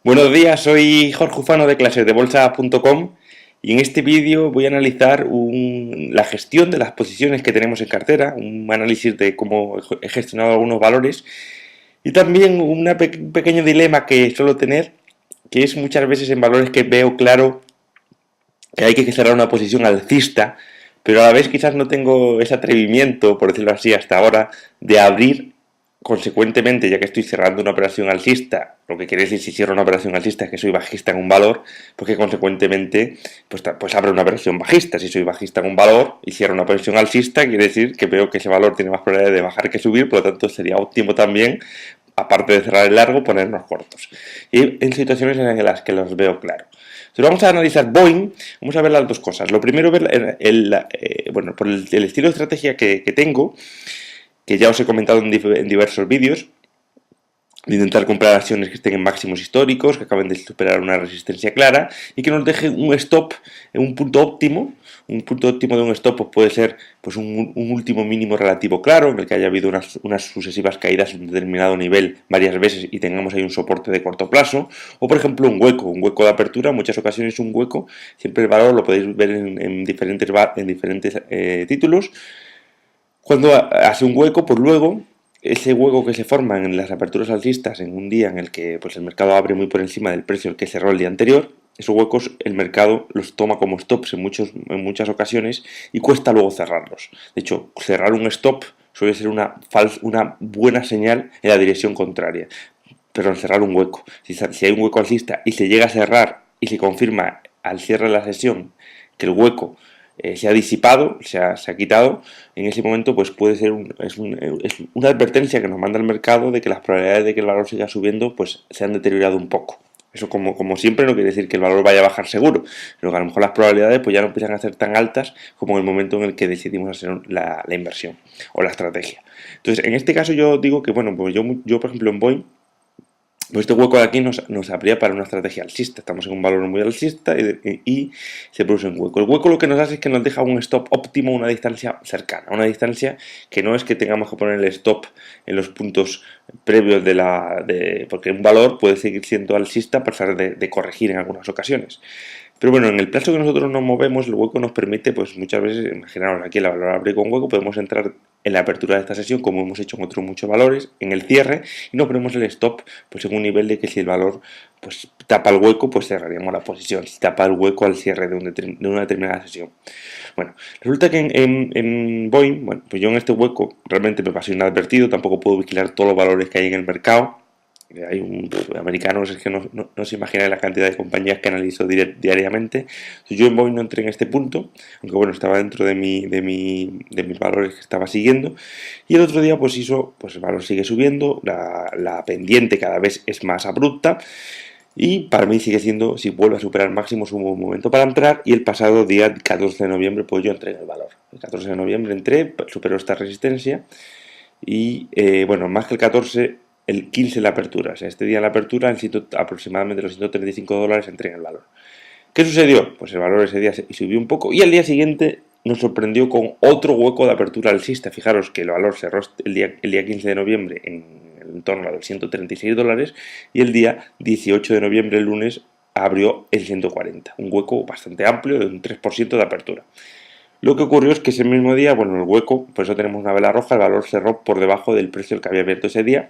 Buenos días, soy Jorge Ufano de clasesdebolsa.com y en este vídeo voy a analizar la gestión de las posiciones que tenemos en cartera, un análisis de cómo he gestionado algunos valores y también un pequeño dilema que suelo tener, que es muchas veces en valores que veo claro que hay que cerrar una posición alcista, pero a la vez quizás no tengo ese atrevimiento, por decirlo así, hasta ahora, de abrir consecuentemente, ya que estoy cerrando una operación alcista, lo que quiere decir si cierro una operación alcista es que soy bajista en un valor, porque consecuentemente pues abro una operación bajista. Si soy bajista en un valor y cierro una operación alcista, quiere decir que veo que ese valor tiene más probabilidad de bajar que subir, por lo tanto sería óptimo también, aparte de cerrar el largo, ponernos cortos. Y en situaciones en las que los veo claro. Entonces vamos a analizar Boeing, vamos a ver las dos cosas. Lo primero, ver bueno, por el estilo de estrategia que tengo, que ya os he comentado en diversos vídeos, de intentar comprar acciones que estén en máximos históricos, que acaben de superar una resistencia clara y que nos dejen un stop en un punto óptimo. Un punto óptimo de un stop pues puede ser pues un último mínimo relativo claro, en el que haya habido unas sucesivas caídas en un determinado nivel varias veces y tengamos ahí un soporte de corto plazo, o por ejemplo un hueco de apertura. En muchas ocasiones un hueco, siempre el valor lo podéis ver en diferentes títulos. Cuando hace un hueco, pues luego ese hueco que se forma en las aperturas alcistas en un día en el que pues, el mercado abre muy por encima del precio al que cerró el día anterior, esos huecos el mercado los toma como stops en muchas ocasiones y cuesta luego cerrarlos. De hecho, cerrar un stop suele ser una buena señal en la dirección contraria, pero al cerrar un hueco. Si hay un hueco alcista y se llega a cerrar y se confirma al cierre de la sesión que el hueco se ha disipado, se ha quitado, en ese momento pues puede ser es una advertencia que nos manda el mercado de que las probabilidades de que el valor siga subiendo pues se han deteriorado un poco. Eso como siempre no quiere decir que el valor vaya a bajar seguro, sino que a lo mejor las probabilidades pues ya no empiezan a ser tan altas como en el momento en el que decidimos hacer la inversión o la estrategia. Entonces, en este caso yo digo que, bueno, pues yo por ejemplo en Boeing, pues este hueco de aquí nos abría para una estrategia alcista. Estamos en un valor muy alcista y se produce un hueco. El hueco lo que nos hace es que nos deja un stop óptimo a una distancia cercana, una distancia que no es que tengamos que poner el stop en los puntos previos porque un valor puede seguir siendo alcista a pesar de corregir en algunas ocasiones. Pero bueno, en el plazo que nosotros nos movemos, el hueco nos permite, pues muchas veces, imaginaros aquí el valor abre con hueco, podemos entrar en la apertura de esta sesión, como hemos hecho en otros muchos valores, en el cierre, y no ponemos el stop pues en un nivel de que si el valor pues tapa el hueco, pues cerraríamos la posición, si tapa el hueco al cierre de una determinada sesión. Bueno, resulta que en Boeing, bueno, pues yo en este hueco realmente me pasé inadvertido, tampoco puedo vigilar todos los valores que hay en el mercado. Hay americanos, es que no se imaginan la cantidad de compañías que analizo diariamente. Yo en Boeing no entré en este punto, aunque bueno, estaba dentro de mis valores que estaba siguiendo. Y el otro día pues pues el valor sigue subiendo, la pendiente cada vez es más abrupta. Y para mí sigue siendo, si vuelve a superar máximos, un buen momento para entrar. Y el pasado día 14 de noviembre, pues yo entré en el valor. El 14 de noviembre entré, superó esta resistencia. Y bueno, más que el 14, el 15 la apertura. O sea, este día la apertura, en aproximadamente los $135 entré en el valor. ¿Qué sucedió? Pues el valor ese día subió un poco y al día siguiente nos sorprendió con otro hueco de apertura alcista. Fijaros que el valor cerró el día 15 de noviembre en torno a los $136 y el día 18 de noviembre, el lunes, abrió el 140. Un hueco bastante amplio de un 3% de apertura. Lo que ocurrió es que ese mismo día, bueno, el hueco, por eso tenemos una vela roja, el valor cerró por debajo del precio que había abierto ese día,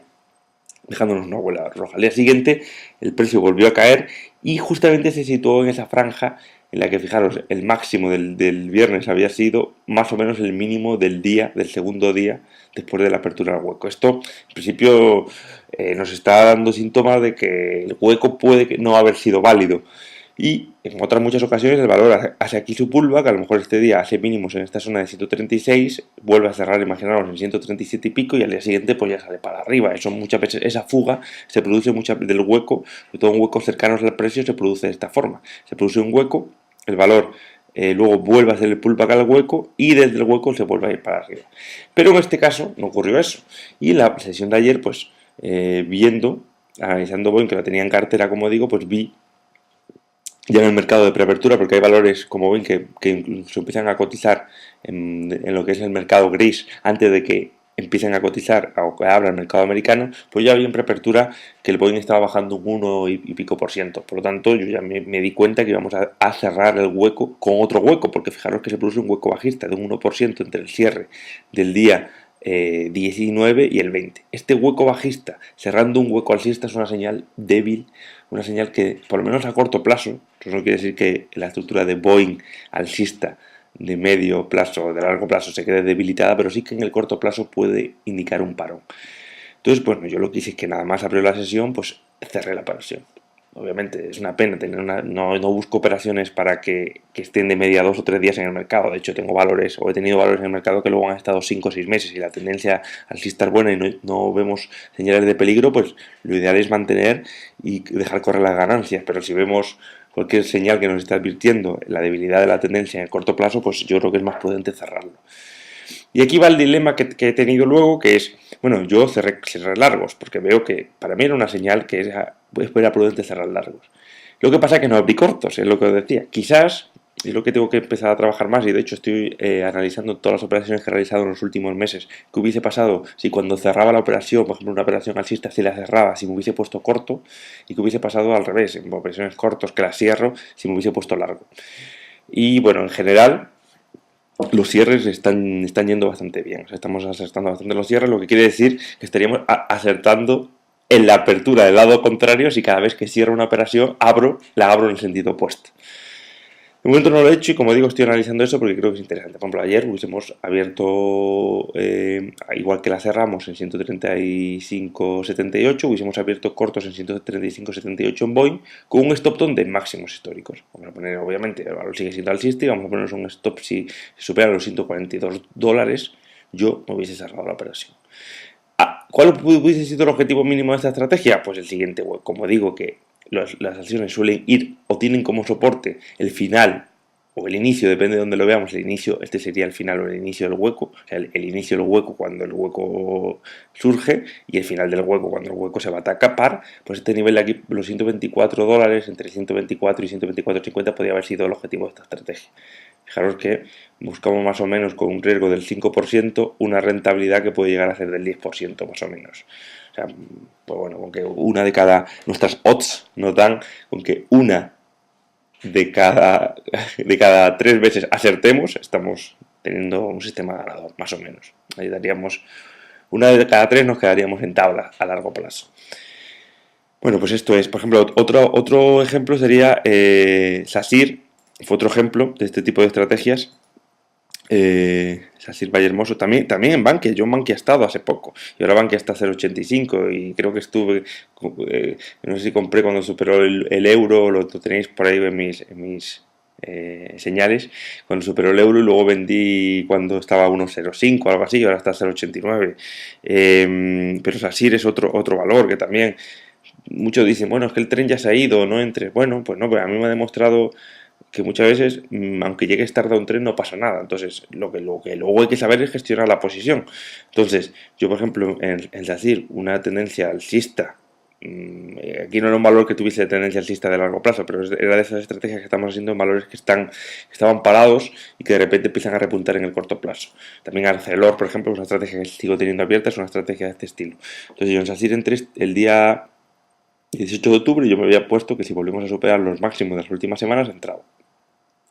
dejándonos una vela roja. Al día siguiente el precio volvió a caer y justamente se situó en esa franja en la que, fijaros, el máximo del viernes había sido más o menos el mínimo del segundo día después de la apertura del hueco. Esto, en principio, nos está dando síntomas de que el hueco puede no haber sido válido. Y en otras muchas ocasiones el valor hace aquí su pullback, que a lo mejor este día hace mínimos en esta zona de 136, vuelve a cerrar, imaginaros, en 137 y pico y al día siguiente pues ya sale para arriba. Eso muchas veces, esa fuga se produce muchas veces del hueco, sobre todo en huecos cercanos al precio se produce de esta forma. Se produce un hueco, el valor luego vuelve a hacer el pullback al hueco y desde el hueco se vuelve a ir para arriba. Pero en este caso no ocurrió eso. Y en la sesión de ayer, pues analizando Boeing, que la tenía en cartera, como digo, pues vi ya en el mercado de preapertura, porque hay valores, como ven, que incluso empiezan a cotizar en lo que es el mercado gris antes de que empiezan a cotizar o que abra el mercado americano, pues ya había en preapertura que el Boeing estaba bajando un 1 y pico por ciento. Por lo tanto, yo ya me di cuenta que íbamos a cerrar el hueco con otro hueco, porque fijaros que se produce un hueco bajista de un 1% entre el cierre del día 19 y el 20. Este hueco bajista cerrando un hueco alcista es una señal débil, una señal que por lo menos a corto plazo, eso no quiere decir que la estructura de Boeing alcista de medio plazo o de largo plazo se quede debilitada, pero sí que en el corto plazo puede indicar un parón. Entonces, bueno, yo lo que hice es que nada más abrió la sesión, pues cerré la operación. Obviamente es una pena tener no busco operaciones para que estén de media 2 o 3 días en el mercado. De hecho, tengo valores o he tenido valores en el mercado que luego han estado 5 o 6 meses y la tendencia alcista es buena y no vemos señales de peligro, pues lo ideal es mantener y dejar correr las ganancias. Pero si vemos cualquier señal que nos está advirtiendo la debilidad de la tendencia en el corto plazo, pues yo creo que es más prudente cerrarlo. Y aquí va el dilema que he tenido luego, que es, bueno, yo cerré largos, porque veo que para mí era una señal que era prudente cerrar largos. Lo que pasa es que no abrí cortos, es lo que os decía. Quizás, es lo que tengo que empezar a trabajar más, y de hecho estoy analizando todas las operaciones que he realizado en los últimos meses, qué hubiese pasado si cuando cerraba la operación, por ejemplo una operación alcista, si la cerraba, si me hubiese puesto corto, y qué hubiese pasado al revés, en operaciones cortos que las cierro, si me hubiese puesto largo. Y bueno, en general, los cierres están yendo bastante bien. O sea, estamos acertando bastante los cierres, lo que quiere decir que estaríamos acertando en la apertura del lado contrario si cada vez que cierro una operación la abro en el sentido opuesto. De momento no lo he hecho y como digo estoy analizando eso porque creo que es interesante. Por ejemplo, ayer hubiésemos abierto, igual que la cerramos en 135.78, hubiésemos abierto cortos en 135.78 en Boeing con un stop down de máximos históricos. Vamos a poner, obviamente, el valor sigue siendo alcista y vamos a ponernos un stop si supera los $142, yo no hubiese cerrado la operación. ¿Cuál hubiese sido el objetivo mínimo de esta estrategia? Pues el siguiente, como digo que las acciones suelen ir o tienen como soporte el final o el inicio, depende de donde lo veamos, el inicio, este sería el final o el inicio del hueco, o sea, el inicio del hueco cuando el hueco surge y el final del hueco cuando el hueco se va a tapar, pues este nivel de aquí, los $124, entre 124 y 124.50 podría haber sido el objetivo de esta estrategia. Fijaros que buscamos más o menos con un riesgo del 5% una rentabilidad que puede llegar a ser del 10% más o menos. O sea, pues bueno, con que nuestras odds nos dan con que una de cada 3 veces acertemos, estamos teniendo un sistema ganador, más o menos. Ahí daríamos, una de cada 3 nos quedaríamos en tabla a largo plazo. Bueno, pues esto es, por ejemplo, otro ejemplo sería SASIR, fue otro ejemplo de este tipo de estrategias. Sasir Valle Hermoso también en Bankia. Yo en Bankia he estado hace poco y ahora Bankia está a 0,85 y creo que estuve, no sé si compré cuando superó el euro, lo tenéis por ahí en mis señales, cuando superó el euro y luego vendí cuando estaba a 1,05 o algo así y ahora está a 0,89. Pero Sasir es otro valor que también muchos dicen, bueno, es que el tren ya se ha ido, no entres. Bueno, pues no, pero a mí me ha demostrado que muchas veces, aunque llegues tarde a un tren, no pasa nada. Entonces, lo que luego hay que saber es gestionar la posición. Entonces, yo, por ejemplo, en SACIR, una tendencia alcista, aquí no era un valor que tuviese tendencia alcista de largo plazo, pero era de esas estrategias que estamos haciendo en valores que estaban parados y que de repente empiezan a repuntar en el corto plazo. También Arcelor, por ejemplo, es una estrategia que sigo teniendo abierta, es una estrategia de este estilo. Entonces, yo en SACIR entré el día 18 de octubre yo me había puesto que si volvemos a superar los máximos de las últimas semanas, entraba.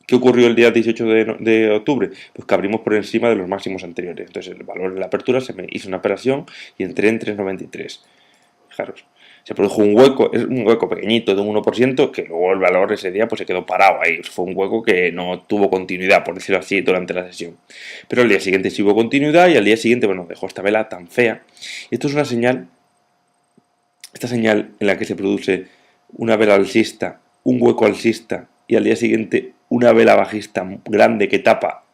¿Qué ocurrió el día 18 de octubre? Pues que abrimos por encima de los máximos anteriores. Entonces el valor de la apertura se me hizo una operación y entré en 3,93. Fijaros, se produjo un hueco, es un hueco pequeñito de un 1% que luego el valor ese día pues se quedó parado ahí. Fue un hueco que no tuvo continuidad, por decirlo así, durante la sesión. Pero al día siguiente sí hubo continuidad y al día siguiente, bueno, dejó esta vela tan fea. Y esto es una señal, esta señal en la que se produce una vela alcista, un hueco alcista y al día siguiente una vela bajista grande que tapa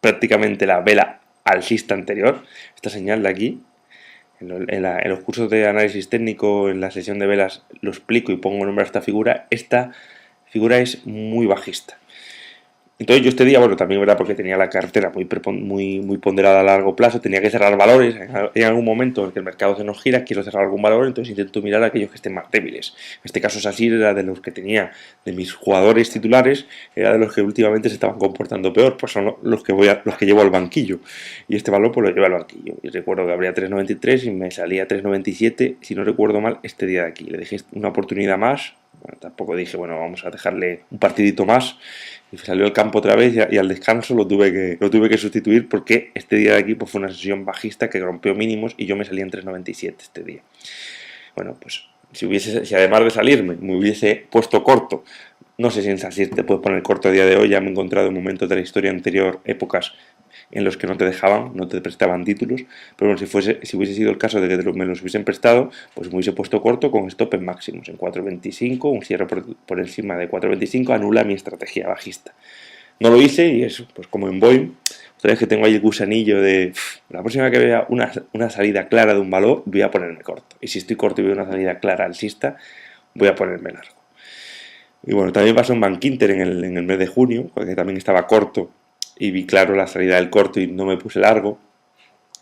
prácticamente la vela alcista anterior. Esta señal de aquí, en los cursos de análisis técnico, en la sesión de velas, lo explico y pongo nombre a esta figura. Esta figura es muy bajista. Entonces yo este día, bueno, también verdad porque tenía la cartera muy ponderada a largo plazo, tenía que cerrar valores, en algún momento en el que el mercado se nos gira, quiero cerrar algún valor, entonces intento mirar aquellos que estén más débiles. En este caso Sasir era de los que tenía, de mis jugadores titulares, era de los que últimamente se estaban comportando peor, pues son los que los que llevo al banquillo. Y este valor pues lo llevo al banquillo. Y recuerdo que abría 3,93 y me salía 3,97, si no recuerdo mal, este día de aquí. Le dejé una oportunidad más, bueno, tampoco dije, bueno, vamos a dejarle un partidito más, y salió al campo otra vez y al descanso lo tuve que sustituir porque este día de aquí pues, fue una sesión bajista que rompió mínimos y yo me salí en 3,97 este día. Bueno, pues si además de salirme me hubiese puesto corto, no sé si en Sasir te puedes poner corto a día de hoy, ya me he encontrado en momentos de la historia anterior épocas en los que no te dejaban, no te prestaban títulos, pero bueno, si hubiese sido el caso de que me los hubiesen prestado, pues me hubiese puesto corto con stop en máximos, en 4,25, un cierre por encima de 4,25 anula mi estrategia bajista. No lo hice y eso, pues como en Boeing, otra vez que tengo ahí el gusanillo de la próxima que vea una salida clara de un valor, voy a ponerme corto. Y si estoy corto y veo una salida clara alcista, voy a ponerme largo. Y bueno, también pasó en Bank Inter en el mes de junio, porque también estaba corto y vi claro la salida del corto y no me puse largo.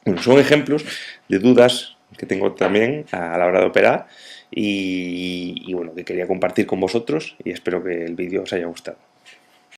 Bueno, son ejemplos de dudas que tengo también a la hora de operar y bueno, que quería compartir con vosotros y espero que el vídeo os haya gustado.